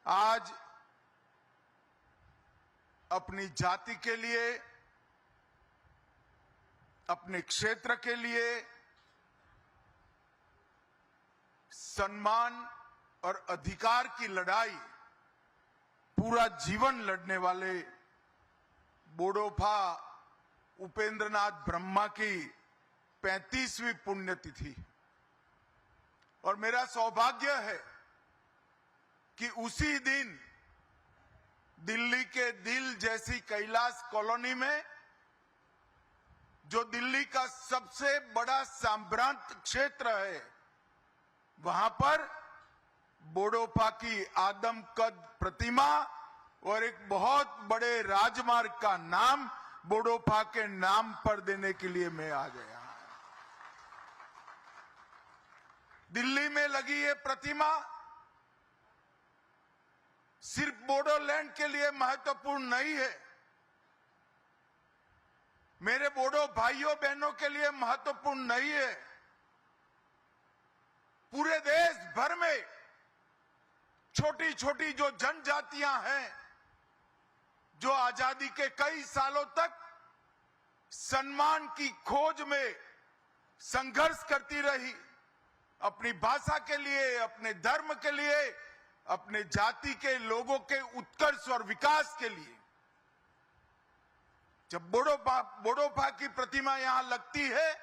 आज अपनी जाति के लिए, अपने क्षेत्र के लिए सम्मान और अधिकार की लड़ाई पूरा जीवन लड़ने वाले बोडोफा उपेंद्रनाथ ब्रह्मा की 35वीं पुण्यतिथि और मेरा सौभाग्य है कि उसी दिन दिल्ली के दिल जैसी कैलाश कॉलोनी में, जो दिल्ली का सबसे बड़ा साम्रांत क्षेत्र है, वहां पर बोडोफा की आदमकद प्रतिमा और एक बहुत बड़े राजमार्ग का नाम बोडोफा के नाम पर देने के लिए मैं आ गया। दिल्ली में लगी ये प्रतिमा सिर्फ बोडोलैंड के लिए महत्वपूर्ण नहीं है, मेरे बोडो भाइयों बहनों के लिए महत्वपूर्ण नहीं है। पूरे देश भर में छोटी छोटी जो जनजातियां हैं, जो आजादी के कई सालों तक सम्मान की खोज में संघर्ष करती रही, अपनी भाषा के लिए, अपने धर्म के लिए, अपने जाति के लोगों के उत्कर्ष और विकास के लिए, जब बोडोफा की प्रतिमा यहां लगती है,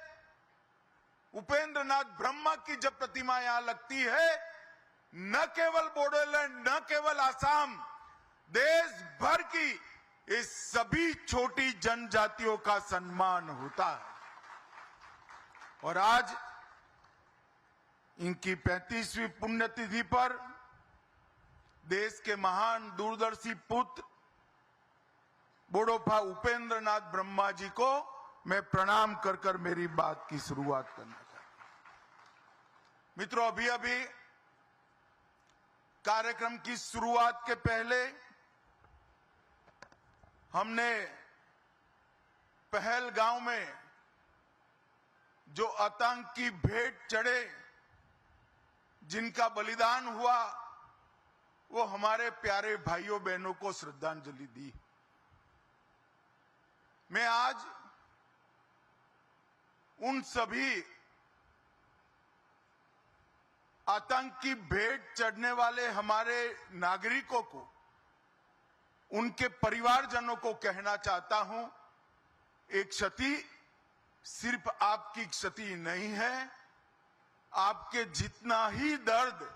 उपेंद्रनाथ ब्रह्मा की जब प्रतिमा यहां लगती है, न केवल बोडोलैंड, न केवल आसाम, देश भर की इस सभी छोटी जनजातियों का सम्मान होता है। और आज इनकी 35वीं पुण्यतिथि पर देश के महान दूरदर्शी पुत्र बोडोफा उपेंद्रनाथ ब्रह्मा जी को मैं प्रणाम कर कर मेरी बात की शुरुआत करना चाहता हूं। मित्रों, अभी अभी कार्यक्रम की शुरुआत के पहले हमने पहलगांव में जो आतंक की भेंट चढ़े, जिनका बलिदान हुआ, वो हमारे प्यारे भाइयों बहनों को श्रद्धांजलि दी। मैं आज उन सभी आतंक की भेंट चढ़ने वाले हमारे नागरिकों को, उनके परिवारजनों को कहना चाहता हूं, एक क्षति सिर्फ आपकी क्षति नहीं है, आपके जितना ही दर्द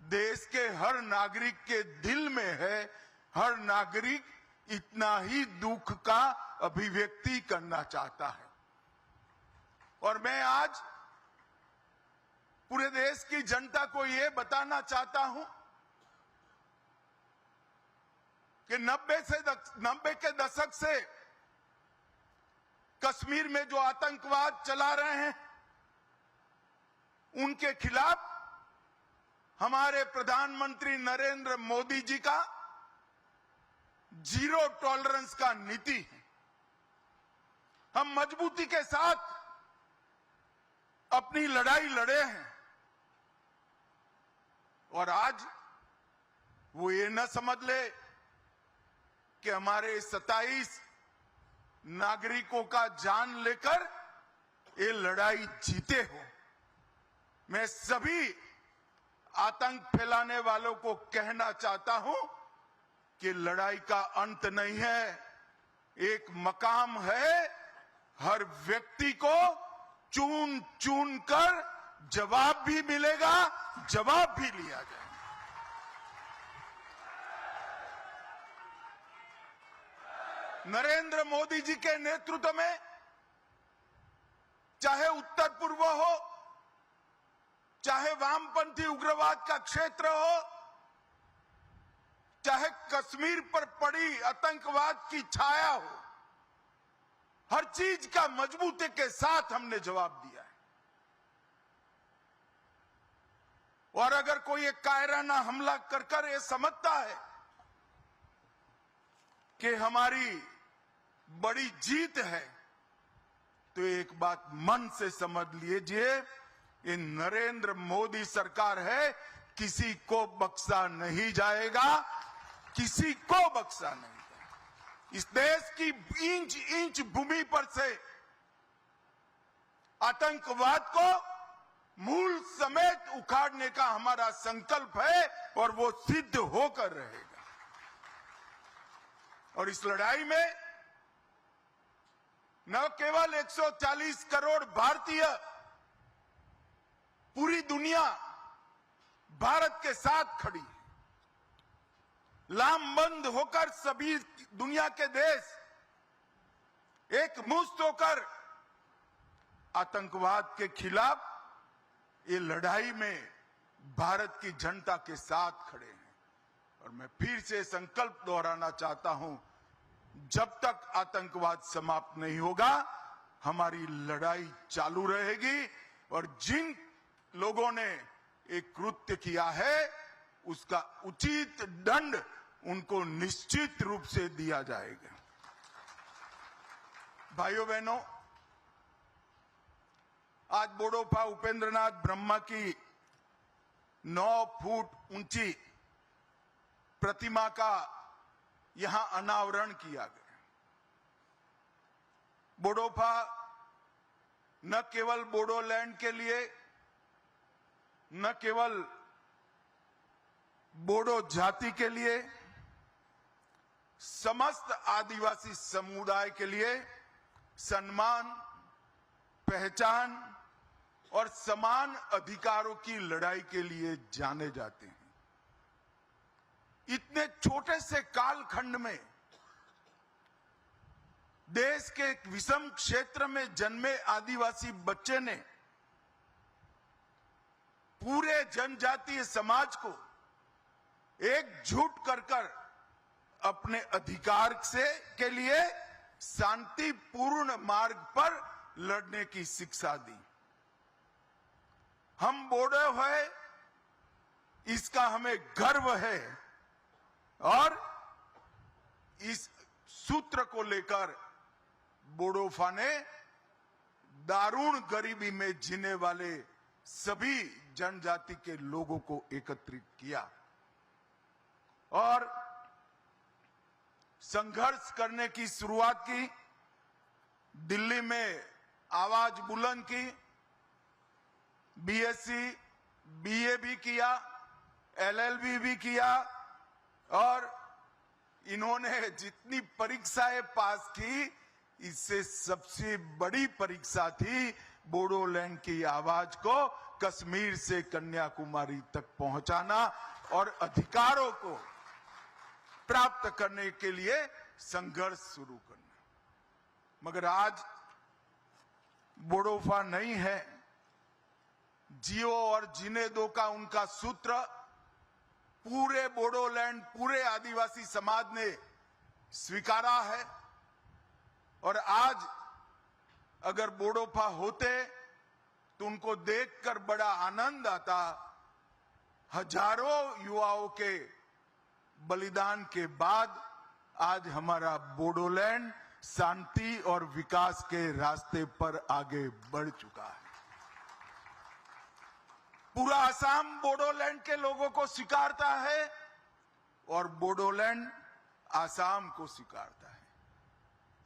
देश के हर नागरिक के दिल में है, हर नागरिक इतना ही दुख का अभिव्यक्ति करना चाहता है। और मैं आज पूरे देश की जनता को यह बताना चाहता हूं कि 90 के दशक से कश्मीर में जो आतंकवाद चला रहे हैं, उनके खिलाफ हमारे प्रधानमंत्री नरेंद्र मोदी जी का जीरो टॉलरेंस का नीति है। हम मजबूती के साथ अपनी लड़ाई लड़े हैं और आज वो ये न समझ ले कि हमारे 27 नागरिकों का जान लेकर ये लड़ाई जीते हो। मैं सभी आतंक फैलाने वालों को कहना चाहता हूं कि लड़ाई का अंत नहीं है, एक मकाम है। हर व्यक्ति को चुन चुन कर जवाब भी मिलेगा, जवाब भी लिया जाएगा। नरेंद्र मोदी जी के नेतृत्व में चाहे उत्तर पूर्व हो, चाहे वामपंथी उग्रवाद का क्षेत्र हो, चाहे कश्मीर पर पड़ी आतंकवाद की छाया हो, हर चीज का मजबूती के साथ हमने जवाब दिया है। और अगर कोई एक कायराना हमला कर कर ये समझता है कि हमारी बड़ी जीत है, तो एक बात मन से समझ लीजिए, ये नरेंद्र मोदी सरकार है किसी को बख्शा नहीं जाएगा, किसी को बख्शा नहीं जाएगा। इस देश की इंच इंच भूमि पर से आतंकवाद को मूल समेत उखाड़ने का हमारा संकल्प है और वो सिद्ध होकर रहेगा। और इस लड़ाई में न केवल 140 करोड़ भारतीय, पूरी दुनिया भारत के साथ खड़ी है। लामबंद होकर सभी दुनिया के देश एक मुश्त होकर आतंकवाद के खिलाफ ये लड़ाई में भारत की जनता के साथ खड़े हैं। और मैं फिर से संकल्प दोहराना चाहता हूं, जब तक आतंकवाद समाप्त नहीं होगा हमारी लड़ाई चालू रहेगी। और जिन लोगों ने एक कृत्य किया है उसका उचित दंड उनको निश्चित रूप से दिया जाएगा। भाइयों बहनों, आज बोडोफा उपेंद्रनाथ ब्रह्मा की 9 फुट ऊंची प्रतिमा का यहां अनावरण किया गया। बोडोफा न केवल बोडोलैंड के लिए, न केवल बोडो जाति के लिए, समस्त आदिवासी समुदाय के लिए सम्मान, पहचान और समान अधिकारों की लड़ाई के लिए जाने जाते हैं। इतने छोटे से कालखंड में देश के एक विषम क्षेत्र में जन्मे आदिवासी बच्चे ने पूरे जनजातीय समाज को एकजुट कर अपने अधिकार के लिए शांतिपूर्ण मार्ग पर लड़ने की शिक्षा दी। हम बोडो है, इसका हमें गर्व है और इस सूत्र को लेकर बोडोफा ने दारुण गरीबी में जीने वाले सभी जनजाति के लोगों को एकत्रित किया और संघर्ष करने की शुरुआत की। दिल्ली में आवाज बुलंद की, बीएससी, बीए भी किया, एलएलबी भी किया और इन्होंने जितनी परीक्षाएं पास की, इससे सबसे बड़ी परीक्षा थी बोडोलैंड की आवाज को कश्मीर से कन्याकुमारी तक पहुंचाना और अधिकारों को प्राप्त करने के लिए संघर्ष शुरू करना। मगर आज बोडोफा नहीं है, जियो और जीने दो का उनका सूत्र पूरे बोडोलैंड, पूरे आदिवासी समाज ने स्वीकारा है। और आज अगर बोडोफा होते तो उनको देखकर बड़ा आनंद आता। हजारों युवाओं के बलिदान के बाद आज हमारा बोडोलैंड शांति और विकास के रास्ते पर आगे बढ़ चुका है। पूरा असम बोडोलैंड के लोगों को स्वीकारता है और बोडोलैंड असम को स्वीकारता है।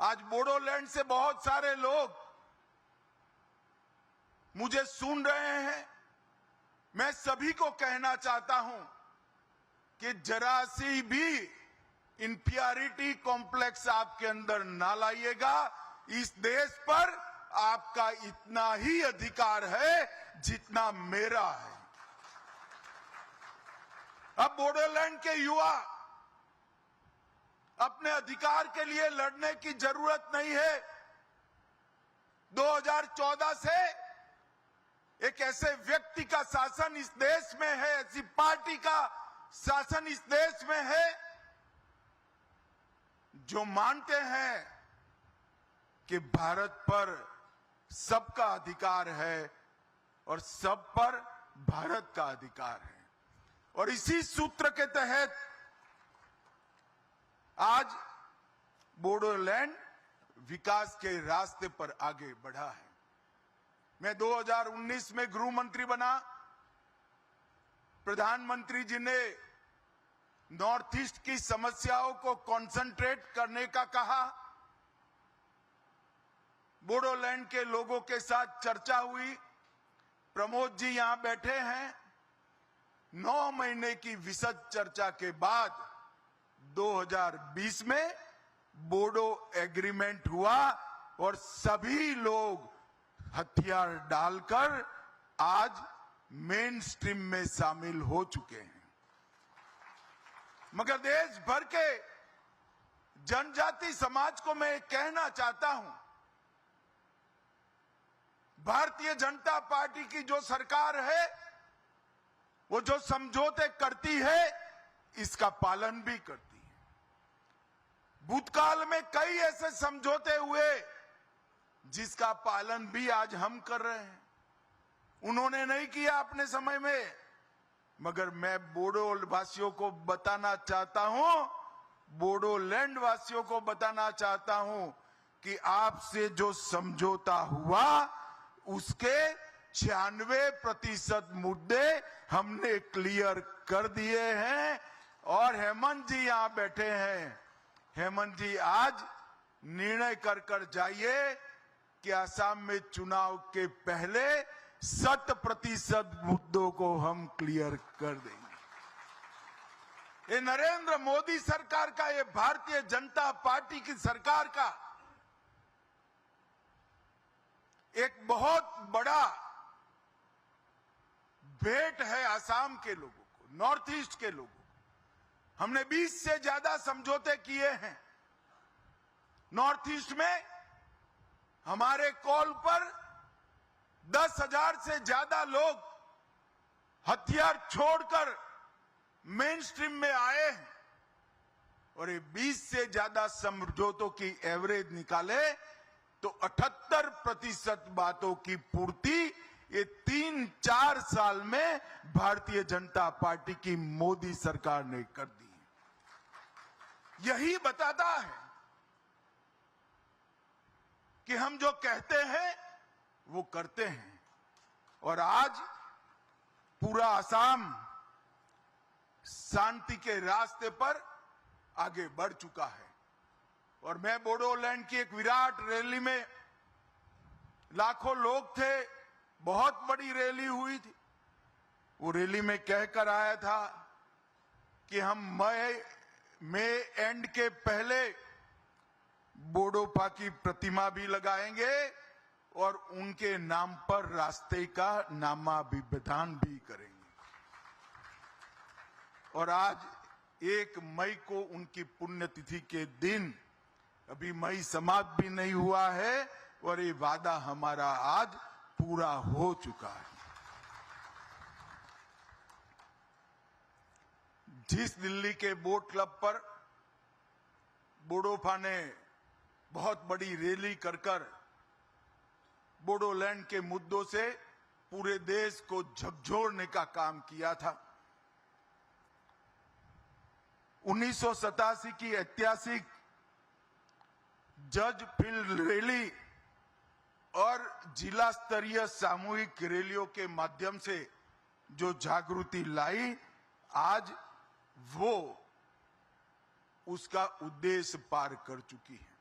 आज बोडोलैंड से बहुत सारे लोग मुझे सुन रहे हैं। मैं सभी को कहना चाहता हूं कि जरा सी भी इंफीरियरिटी कॉम्प्लेक्स आपके अंदर ना लाइएगा। इस देश पर आपका इतना ही अधिकार है जितना मेरा है। अब बोडोलैंड के युवा अपने अधिकार के लिए लड़ने की जरूरत नहीं है। 2014 से एक ऐसे व्यक्ति का शासन इस देश में है, ऐसी पार्टी का शासन इस देश में है जो मानते हैं कि भारत पर सबका अधिकार है और सब पर भारत का अधिकार है। और इसी सूत्र के तहत आज बोडोलैंड विकास के रास्ते पर आगे बढ़ा है। मैं 2019 में गृह मंत्री बना प्रधानमंत्री जी ने नॉर्थ ईस्ट की समस्याओं को कंसंट्रेट करने का कहा। बोडोलैंड के लोगों के साथ चर्चा हुई। प्रमोद जी यहां बैठे हैं। 9 महीने की विशद चर्चा के बाद 2020 में बोडो एग्रीमेंट हुआ और सभी लोग हथियार डालकर आज मेन स्ट्रीम में शामिल हो चुके हैं। मगर देश भर के जनजाति समाज को मैं कहना चाहता हूं, भारतीय जनता पार्टी की जो सरकार है वो जो समझौते करती है इसका पालन भी करती है। भूतकाल में कई ऐसे समझौते हुए जिसका पालन भी आज हम कर रहे हैं। उन्होंने नहीं किया अपने समय में, मगर मैं बोडो वासियों को बताना चाहता हूं, बोडोलैंड वासियों को बताना चाहता हूं कि आपसे जो समझौता हुआ उसके 96% मुद्दे हमने क्लियर कर दिए हैं। और हेमंत जी यहां बैठे हैं। हेमंत जी आज निर्णय कर जाइए कि असम में चुनाव के पहले 100% मुद्दों को हम क्लियर कर देंगे। ये नरेंद्र मोदी सरकार का, ये भारतीय जनता पार्टी की सरकार का एक बहुत बड़ा भेंट है असम के लोगों को, नॉर्थ ईस्ट के लोगों को। हमने 20 से ज्यादा समझौते किए हैं। नॉर्थ ईस्ट में हमारे कॉल पर 10,000 से ज्यादा लोग हथियार छोड़कर मेन स्ट्रीम में आए हैं और ये 20 से ज्यादा समझौतों की एवरेज निकाले तो 78% बातों की पूर्ति ये 3-4 साल में भारतीय जनता पार्टी की मोदी सरकार ने कर दी। यही बताता है कि हम जो कहते हैं वो करते हैं। और आज पूरा असम शांति के रास्ते पर आगे बढ़ चुका है। और मैं बोडोलैंड की एक विराट रैली में, लाखों लोग थे, बहुत बड़ी रैली हुई थी। वो रैली में कहकर आया था कि हम मई एंड के पहले बोडोपा की प्रतिमा भी लगाएंगे और उनके नाम पर रास्ते का नामाभिधान भी करेंगे। और आज 1 मई को उनकी पुण्यतिथि के दिन, अभी मई समाप्त भी नहीं हुआ है और ये वादा हमारा आज पूरा हो चुका है। जिस दिल्ली के बोट क्लब पर बोडोपा ने बहुत बड़ी रैली कर बोडोलैंड के मुद्दों से पूरे देश को झकझोरने का काम किया था। 1987 की ऐतिहासिक जज फील्ड रैली और जिला स्तरीय सामूहिक रैलियों के माध्यम से जो जागृति लाई, आज वो उसका उद्देश्य पार कर चुकी है।